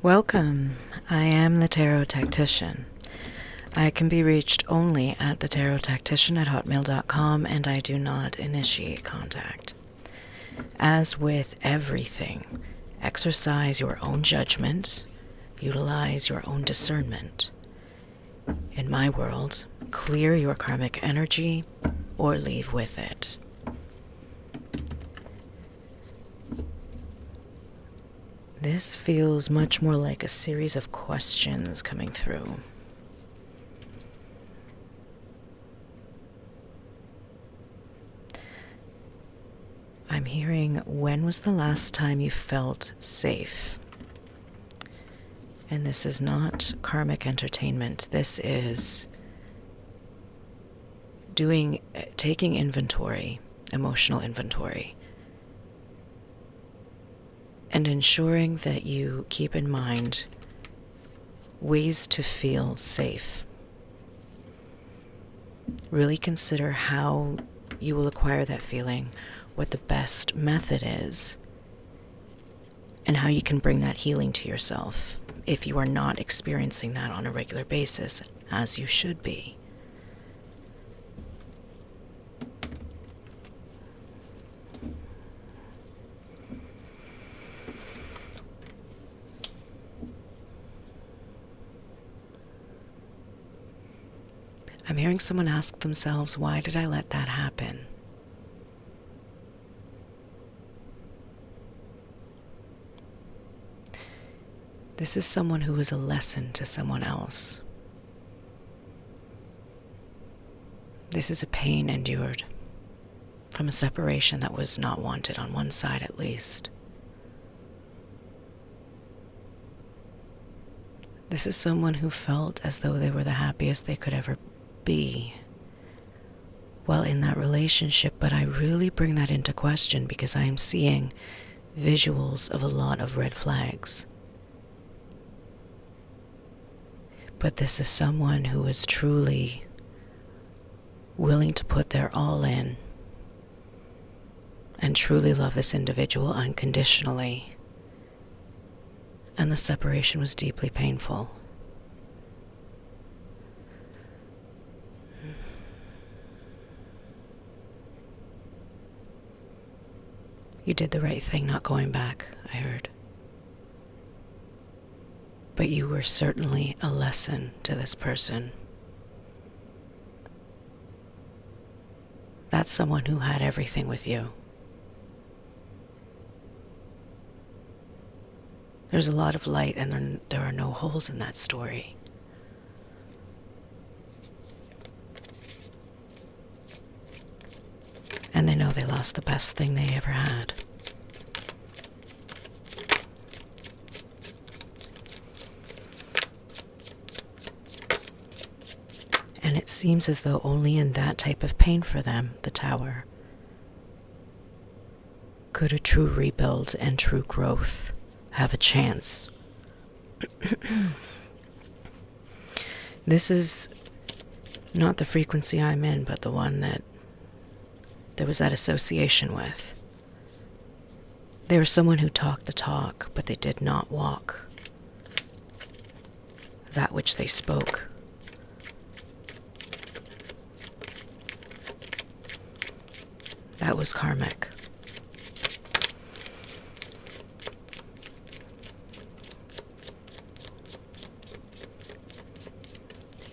Welcome. I am the Tarot Tactician. I can be reached only at TheTarotTactician@hotmail.com, and I do not initiate contact. As with everything, exercise your own judgment, utilize your own discernment. In my world, clear your karmic energy or leave with it. This feels much more like a series of questions coming through. I'm hearing, when was the last time you felt safe? And this is not karmic entertainment. This is taking inventory, emotional inventory, and ensuring that you keep in mind ways to feel safe. Really consider how you will acquire that feeling, what the best method is, and how you can bring that healing to yourself if you are not experiencing that on a regular basis, as you should be. I'm hearing someone ask themselves, why did I let that happen? This is someone who is a lesson to someone else. This is a pain endured from a separation that was not wanted on one side at least. This is someone who felt as though they were the happiest they could ever be while in that relationship, but I really bring that into question because I am seeing visuals of a lot of red flags. But this is someone who is truly willing to put their all in and truly love this individual unconditionally. And the separation was deeply painful. You did the right thing not going back, I heard. But you were certainly a lesson to this person. That's someone who had everything with you. There's a lot of light, and there are no holes in that story. And they know they lost the best thing they ever had. And it seems as though only in that type of pain for them, the Tower, could a true rebuild and true growth have a chance. This is not the frequency I'm in, but the one that there was that association with. They were someone who talked the talk, but they did not walk that which they spoke. That was karmic.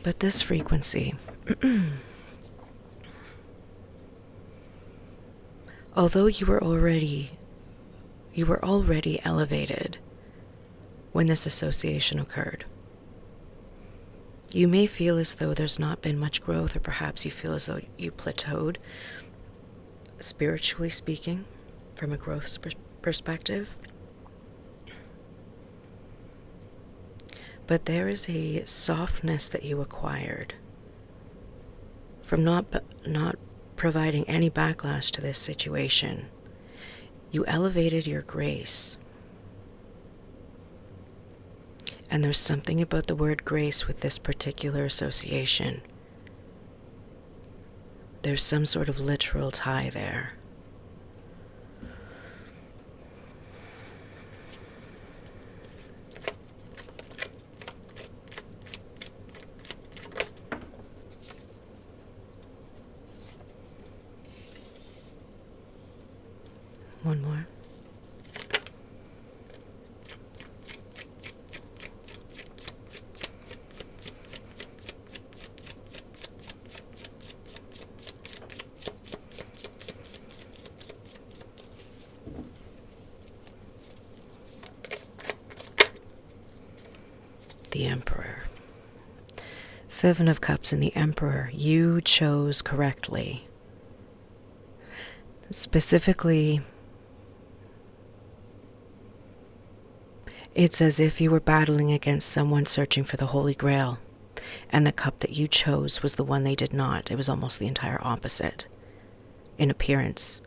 But this frequency, although you were already elevated when this association occurred, you may feel as though there's not been much growth, or perhaps you feel as though you plateaued, spiritually speaking, from a growth perspective. But there is a softness that you acquired from not providing any backlash to this situation. You elevated your grace. And there's something about the word grace with this particular association. There's some sort of literal tie there. the Emperor. Seven of Cups and the Emperor. You chose correctly. Specifically, it's as if you were battling against someone searching for the Holy Grail, and the cup that you chose was the one they did not. It was almost the entire opposite in appearance,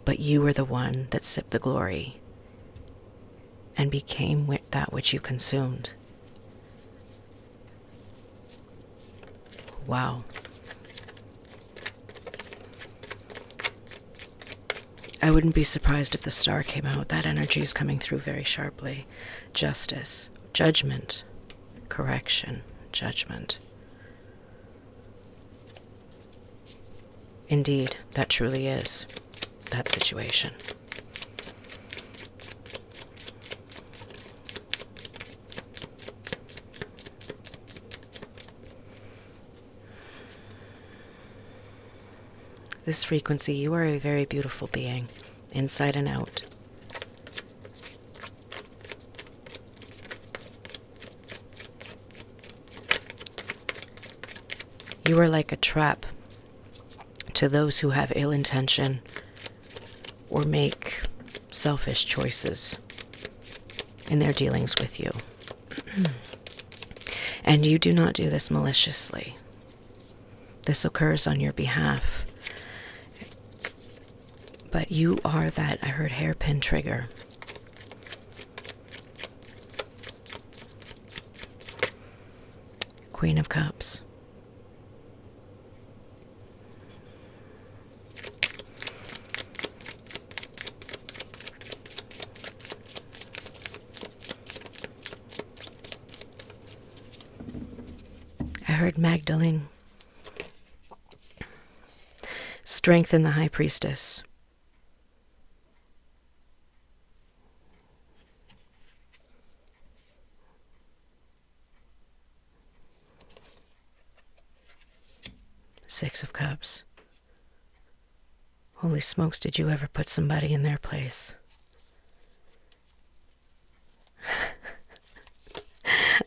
but you were the one that sipped the glory and became that which you consumed. Wow. I wouldn't be surprised if the star came out. That energy is coming through very sharply. Justice, judgment, correction, judgment. Indeed, that truly is that situation. This frequency, you are a very beautiful being, inside and out. You are like a trap to those who have ill intention or make selfish choices in their dealings with you. And you do not do this maliciously. This occurs on your behalf. But you are that, I heard, hairpin trigger. Queen of Cups. I heard Magdalene. Strengthen the High Priestess. Six of Cups. Holy smokes, did you ever put somebody in their place?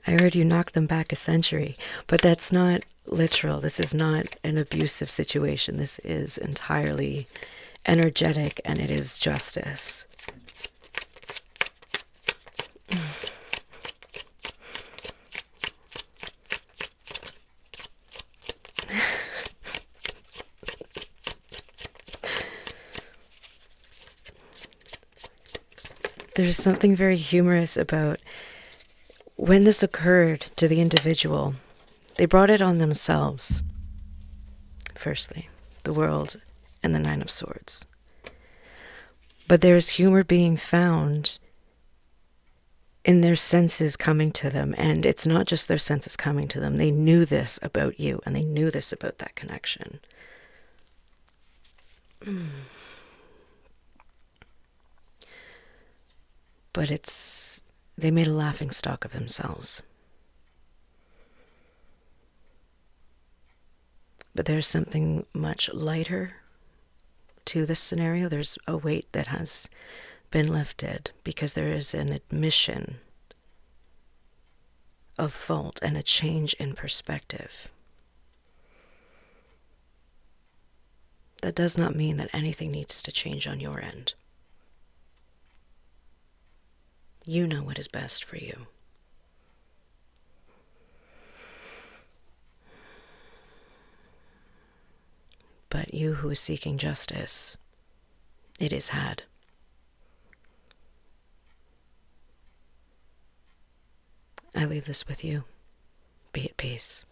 I heard you knock them back a century, but that's not literal. This is not an abusive situation. This is entirely energetic, and it is justice. There's something very humorous about when this occurred to the individual. They brought it on themselves. Firstly, the world and the Nine of Swords. But there's humor being found in their senses coming to them. And it's not just their senses coming to them. They knew this about you, and they knew this about that connection. But they made a laughing stock of themselves. But there's something much lighter to this scenario. There's a weight that has been lifted because there is an admission of fault and a change in perspective. That does not mean that anything needs to change on your end. You know what is best for you. But you who is seeking justice, it is had. I leave this with you. Be at peace.